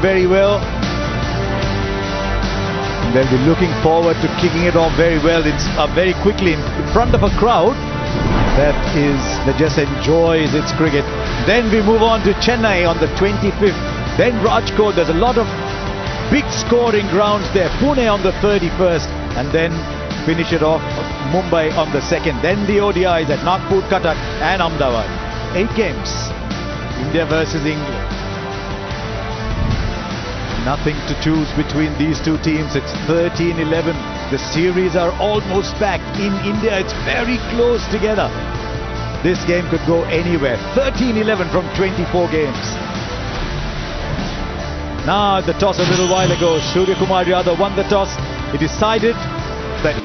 very well. And they'll be looking forward to kicking it off very well. It's very quickly in front of a crowd that just enjoys its cricket. Then we move on to Chennai on the 25th. Then Rajkot. There's a lot of big scoring grounds there. Pune on the 31st. And then finish it off Mumbai on the 2nd. Then the ODIs at Nagpur, Cuttack and Ahmedabad. 8 games. India versus England. Nothing to choose between these two teams. It's 13-11. The series are almost back. In India, it's very close together. This game could go anywhere. 13-11 from 24 games. Now, the toss a little while ago, Surya Kumar Yadav won the toss. He decided that...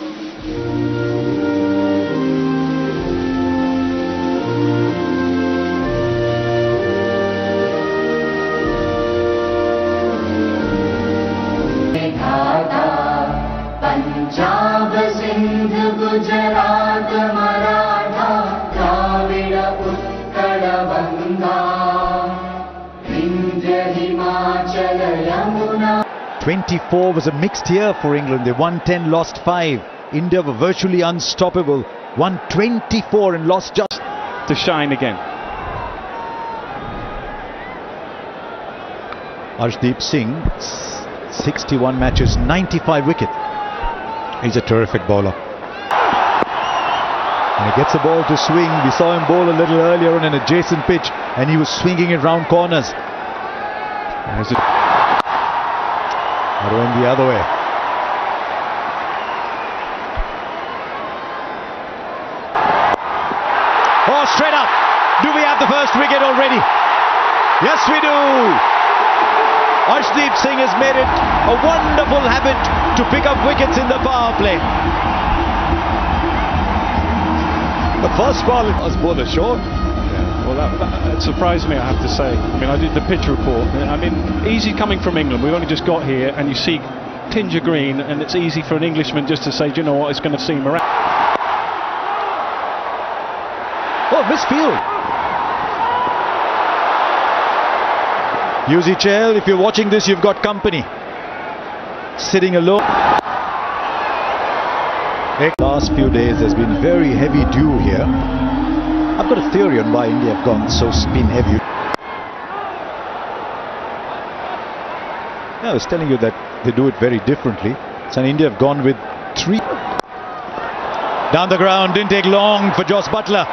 Punjab Sindh Gujarat Maratha Dravida Utkal Ganga Vindhya Himachal Yamuna. 24 was a mixed year for England. They won 10, lost 5. India were virtually unstoppable. Won 24 and lost just to shine again. Arshdeep Singh, 61 matches, 95 wickets. He's a terrific bowler. And he gets the ball to swing. We saw him bowl a little earlier on an adjacent pitch and he was swinging it round corners. Or went the other way. Oh, straight up. Do we have the first wicket already? Yes, we do. Arshdeep Singh has made it a wonderful habit to pick up wickets in the power play. The first ball was bowler short. Yeah, well, that surprised me, I have to say. I mean, I did the pitch report. I mean, easy coming from England. We've only just got here, and you see tinge of green, and it's easy for an Englishman just to say, do you know what, it's going to seem around. Oh, misfield. Yuzi Chahal, if you're watching this, you've got company. Sitting alone. Last few days there's been very heavy dew here. I've got a theory on why India have gone so spin heavy. I was telling you that they do it very differently. So India have gone with 3. Down the ground, didn't take long for Jos Buttler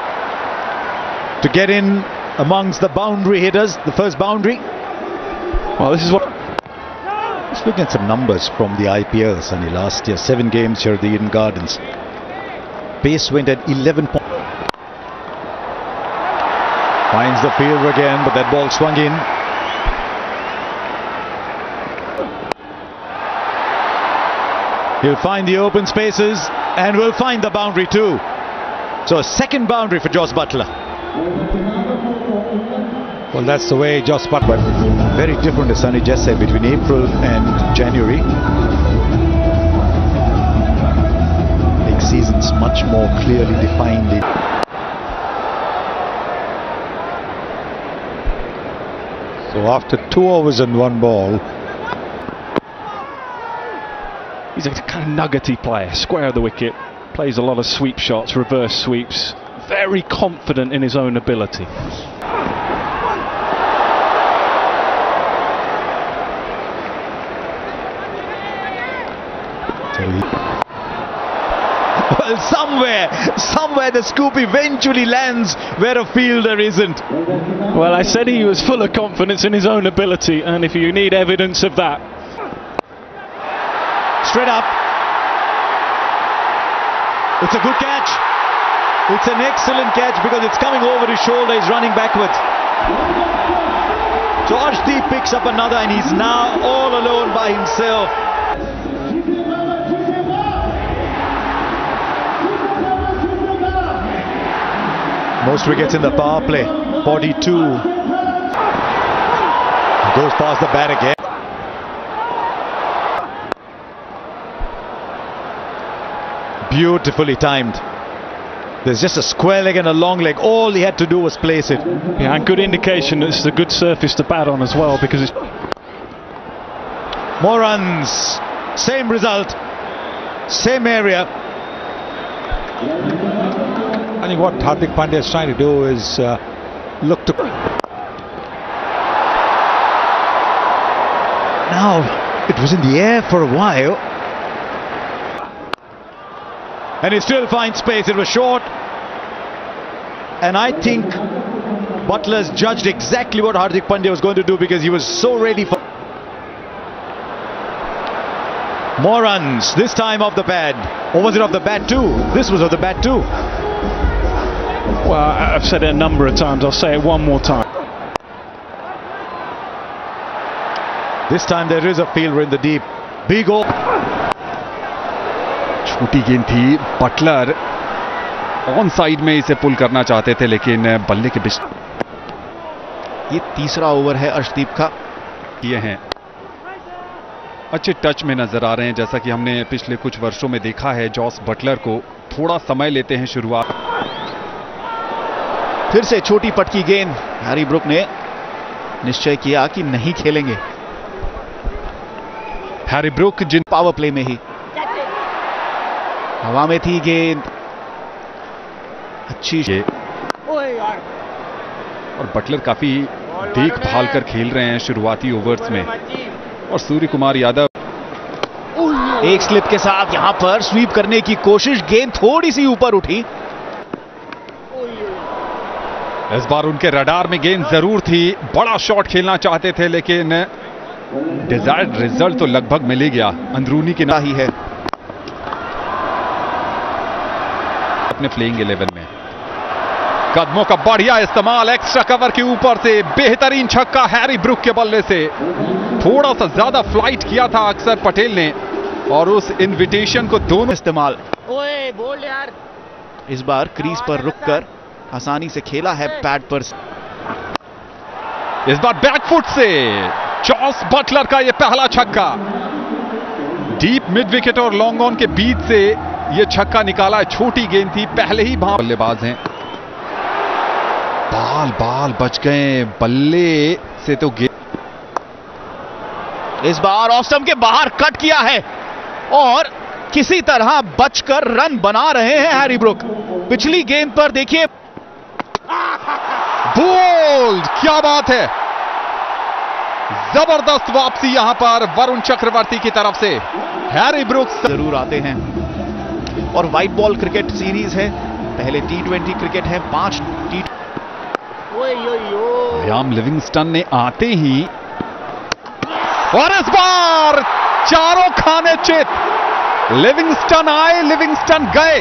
to get in amongst the boundary hitters, the first boundary. Well, this is what... Let's look at some numbers from the IPL, Sunny. Last year, 7 games here at the Eden Gardens. Pace went at 11 points. Finds the fielder again, but that ball swung in. He'll find the open spaces and will find the boundary too. So a second boundary for Jos Buttler. Well, that's the way Jos Buttler, but very different, as Sunny just said, between April and January. Big seasons much more clearly defined. So after 2 overs and 1 ball, he's a kind of nuggety player, square of the wicket, plays a lot of sweep shots, reverse sweeps, very confident in his own ability. Well, somewhere the scoop eventually lands where a fielder isn't. Well, I said he was full of confidence in his own ability, and if you need evidence of that. Straight up. It's a good catch. It's an excellent catch because it's coming over his shoulder. He's running backwards. So Arshdeep picks up another and he's now all alone by himself. Most wickets in the power play, 42. Goes past the bat again. Beautifully timed. There's just a square leg and a long leg. All he had to do was place it. Yeah, and good indication that this is a good surface to bat on as well, because it's... More runs, same result, same area. I think what Hardik Pandya is trying to do is look to... Now, it was in the air for a while. And he still finds space. It was short. And I think Buttler's judged exactly what Hardik Pandya was going to do, because he was so ready for... More runs, this time off the pad. Or was it off the bat too? This was off the bat too. Well, I've said it a number of times. I'll say it one more time. This time there is a fielder in the deep. Big over. छोटी गेंद थी, Buttler on side में इसे पुल करना चाहते थे, लेकिन बल्ले के बीच। ये तीसरा ओवर है अर्शदीप का। ये हैं अच्छे टच में नजर आ रहे हैं, जैसा कि हमने पिछले कुछ वर्षों में देखा है। जॉस बटलर को थोड़ा समय लेते हैं शुरुआत। फिर से छोटी पटकी गेंद। हैरी ब्रुक ने निश्चय किया कि नहीं खेलेंगे। हैरी ब्रुक जिन पावर प्ले में ही हवा में थी गेंद, अच्छी और बटलर काफी देखभाल कर खेल रहे हैं शुरुआती ओवर्स में। और सूर्य कुमार यादव एक स्लिप के साथ यहां पर स्वीप करने की कोशिश, गेंद थोड़ी सी ऊपर उठी। इस बार उनके रडार में गेंद जरूर थी, बड़ा शॉट खेलना चाहते थे, लेकिन डिजायर्ड रिजल्ट तो लगभग मिल ही गया। अंदरूनी की ही है अपने प्लेइंग 11 में। कदमों का बढ़िया इस्तेमाल, एक्स्ट्रा कवर के ऊपर से बेहतरीन छक्का हैरी ब्रुक के बल्ले से। थोड़ा सा ज्यादा फ्लाइट किया था अक्षर पटेल ने, और उस इनविटेशन को दोनों इस्तेमाल। ओए बोल यार। इस बार क्रीज पर रुककर आसानी से खेला है पैड पर। इस बार बैकफुट से जॉस बटलर का यह पहला छक्का। डीप मिड विकेट और लॉन्ग ऑन के बीच से यह छक्का निकाला। छोटी गेंद थी, पहले ही बल्लेबाज हैं। बाल बच गए बल्ले से तो गेंद। इस बार ऑफ स्टंप के बाहर कट किया है और किसी तरह बचकर रन बना रहे हैं हैरी ब्रुक। पिछली गेंद पर देखिए, बोल्ड, क्या बात है, जबरदस्त वापसी यहां पर वरुण चक्रवर्ती की तरफ से। हैरी ब्रुक जरूर आते हैं और व्हाइट बॉल क्रिकेट सीरीज है। पहले T20 क्रिकेट है, 5 टी। राम लिविंगस्टन ने आते ही, और इस बार चारों खाने चित। लिविंगस्टन आए, लिविंगस्टन गए।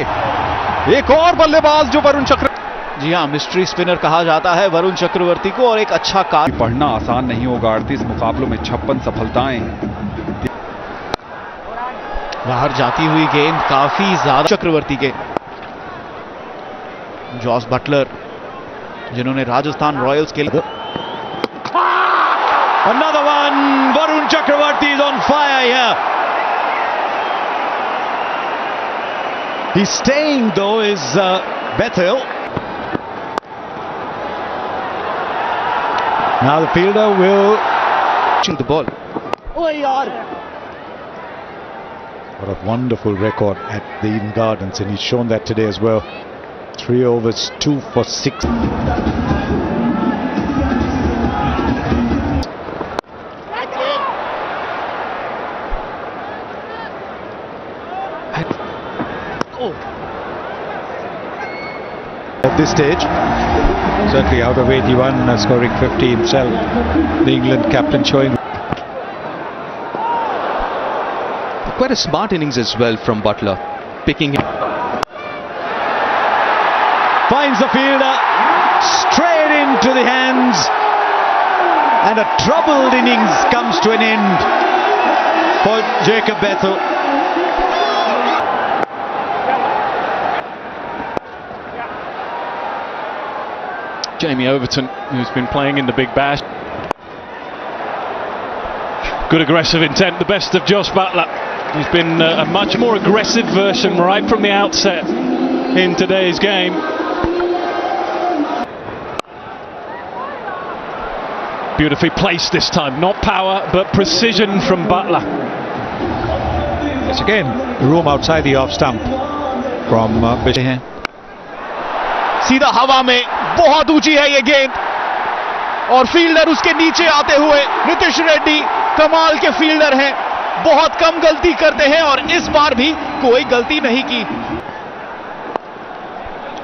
एक और बल्लेबाज जो वरुण चक्रवर्ती। जी हां, मिस्ट्री स्पिनर कहा जाता है वरुण चक्रवर्ती को, और एक अच्छा कार्य। पढ़ना आसान नहीं होगा। 38 मुकाबलों में 56 सफलताएं। बाहर जाती हुई गेंद काफी ज्यादा चक्रवर्ती के। जॉस बटलर जिन्होंने राजस्थान रॉयल्स के लिए। Another one. Varun Chakravarti is on fire here. He's staying though is Bethel. Now the fielder will shoot the ball. What a wonderful record at the Eden Gardens, and he's shown that today as well. 3 overs, 2 for 6. At this stage, Certainly out of 81, scoring 50 himself. The England captain showing. Quite a smart innings as well from Butler, picking him. Finds the fielder straight into the hands, and a troubled innings comes to an end for Jacob Bethel. Jamie Overton, who's been playing in the Big Bash. Good aggressive intent, the best of Josh Butler. He's been a much more aggressive version right from the outset in today's game. Beautifully placed this time. Not power, but precision from Butler. Yes, again, room outside the off stump from Bishop. सीधा हवा में, बहुत ऊंची है ये गेंद और fielder उसके नीचे आते हुए नितिश रेड्डी कमाल के फील्डर हैं, बहुत कम गलती करते हैं और इस बार भी कोई गलती नहीं की।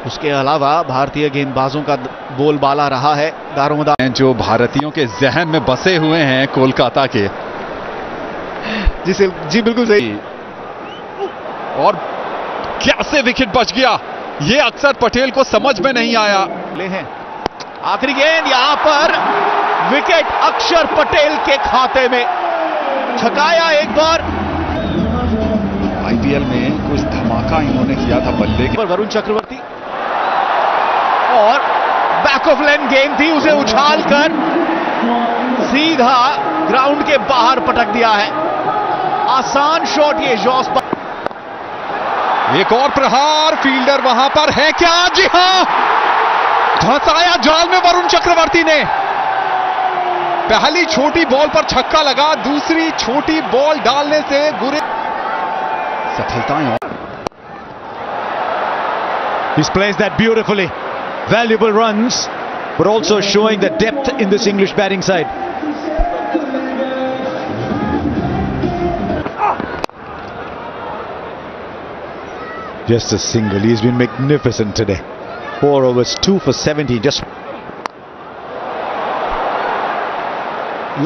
उसके अलावा भारतीय गेंदबाजों का बोलबाला रहा है दारोमदार, जो भारतीयों के जहन में बसे हुए हैं कोलकाता के। जी बिल्कुल सही। और कैसे विकेट बच गया, ये अक्सर पटेल को समझ में नहीं आया। ले हैं आखिरी गेंद, यहां पर विकेट अक्षर पटेल के खाते में, छकाया एक बार। आईपीएल में कुछ धमाका इन्होंने किया था बल्ले के। वरुण चक्रवर्ती और बैक ऑफ लेन गेंद थी, उसे उछालकर सीधा ग्राउंड के बाहर पटक दिया है। आसान शॉट ये जॉस पर। एक और प्रहार, फील्डर वहां पर है क्या? जी हां, धंसाया जाल में वरुण चक्रवर्ती ने। पहली छोटी बॉल पर छक्का लगा, दूसरी छोटी बॉल डालने से गुरे सफलताएं। He's placed that beautifully. Valuable runs, but also showing the depth in this English batting side. Just a single. He's been magnificent today. 4 overs, 2 for 70. Just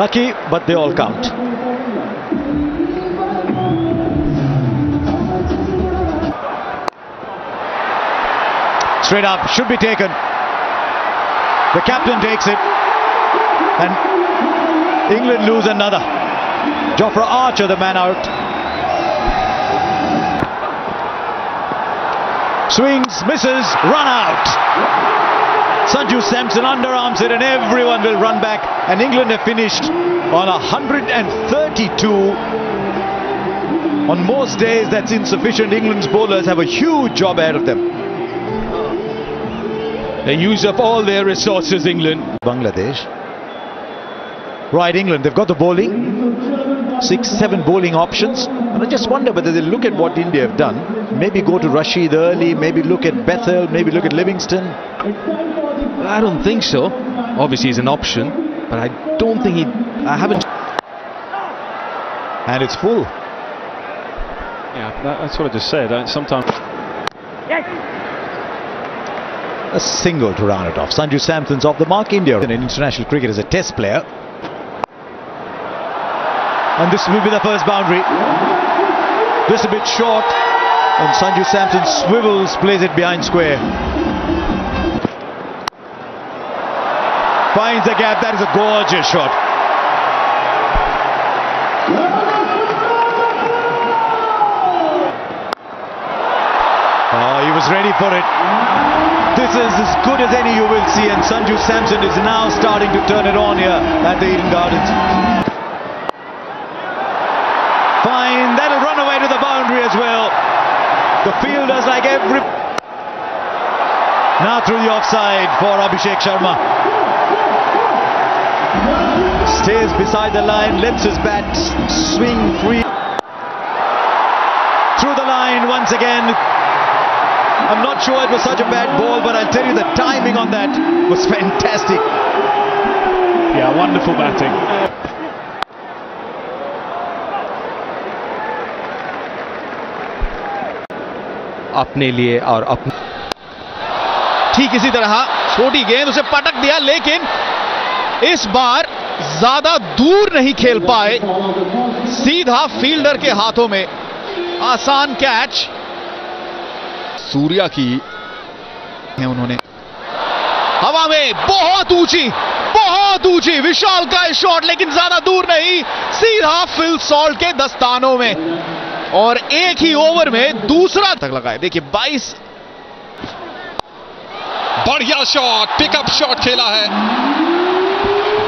lucky, but they all count. Straight up, should be taken. The captain takes it, and England lose another. Jofra Archer, the man out. Swings, misses, run out. Sanju Samson underarms it and everyone will run back, and England have finished on 132. On most days that's insufficient. England's bowlers have a huge job ahead of them. They use up all their resources, England. Bangladesh. Right, England, they've got the bowling. 6-7 bowling options. And I just wonder whether they look at what India have done. Maybe go to Rashid early, maybe look at Bethel, maybe look at Livingston. I don't think so. Obviously he's an option, but I don't think I haven't. And it's full. Yeah, that's what I just said. Sometimes. A single to round it off. Sanju Samson's off the mark. India in international cricket as a test player. And this will be the first boundary. This a bit short. And Sanju Samson swivels, plays it behind square. Finds the gap. That is a gorgeous shot. Oh, he was ready for it. This is as good as any you will see, and Sanju Samson is now starting to turn it on here at the Eden Gardens. Fine, that'll run away to the boundary as well. The fielders like every... Now through the offside for Abhishek Sharma. Stays beside the line, lets his bat swing free. Through the line once again. I'm not sure it was such a bad ball, but I'll tell you the timing on that was fantastic. Yeah, wonderful batting. अपने लिए और अपने ठीक इसी तरह छोटी गेंद उसे पटक दिया, लेकिन इस बार ज्यादा दूर नहीं खेल पाए, सीधा फील्डर के हाथों में। आसान कैच सूर्या की है, उन्होंने हवा में बहुत ऊंची विशाल का शॉट, लेकिन ज्यादा दूर नहीं, सीधा फिल सॉल्ट के दस्तानों में, और एक ही ओवर में दूसरा तक लगाए। देखिए 22। बढ़िया शॉट, पिकअप शॉट खेला है।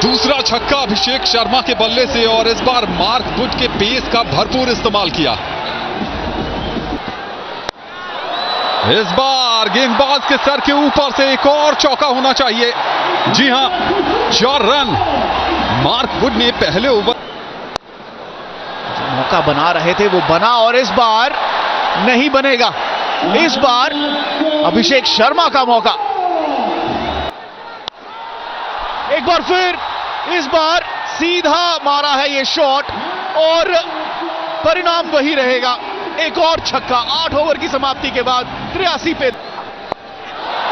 दूसरा छक्का अभिषेक शर्मा के बल्ले से, और इस बार मार्क वुड के पेस का भरपूर इस्तेमाल किया। इस बार गेंदबाज के सर के ऊपर से एक और चौका होना चाहिए। जी हां, 4 रन मार्क वुड ने पहले ओवर मौका बना रहे थे वो बना, और इस बार नहीं बनेगा। इस बार अभिषेक शर्मा का मौका, एक बार फिर, इस बार सीधा मारा है ये शॉट और परिणाम वही रहेगा। एक और छक्का 8 ओवर की समाप्ति के बाद 83 पे।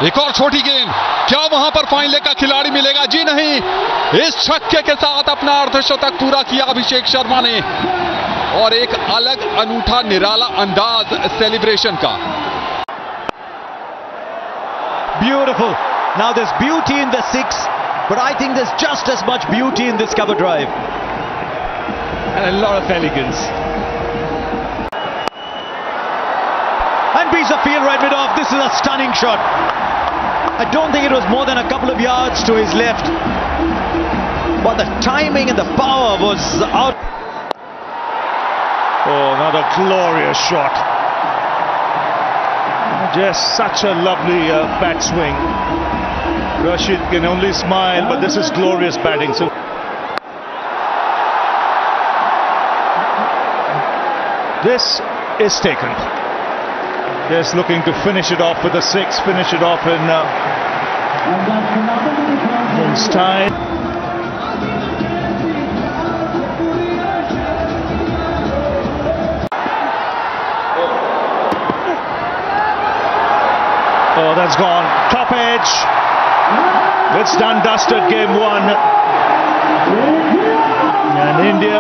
एक और छोटी गेंद, क्या वहां पर फाइनल का खिलाड़ी मिलेगा? जी नहीं, इस छक्के के साथ अपना अर्धशतक पूरा किया अभिषेक शर्मा ने, और एक अलग अनूठा निराला अंदाज सेलिब्रेशन का। Beautiful. Now there's beauty in the 6, but I think there's just as much beauty in this cover drive. And a lot of elegance. And piece of field right mid off. This is a stunning shot. I don't think it was more than a couple of yards to his left, but the timing and the power was out. Oh, another glorious shot. Just such a lovely bat swing. Rashid can only smile, but this is glorious batting. So this is taken. Just looking to finish it off with a 6, finish it off in style. Oh, that's gone. Top edge. It's done, dusted, game 1. And India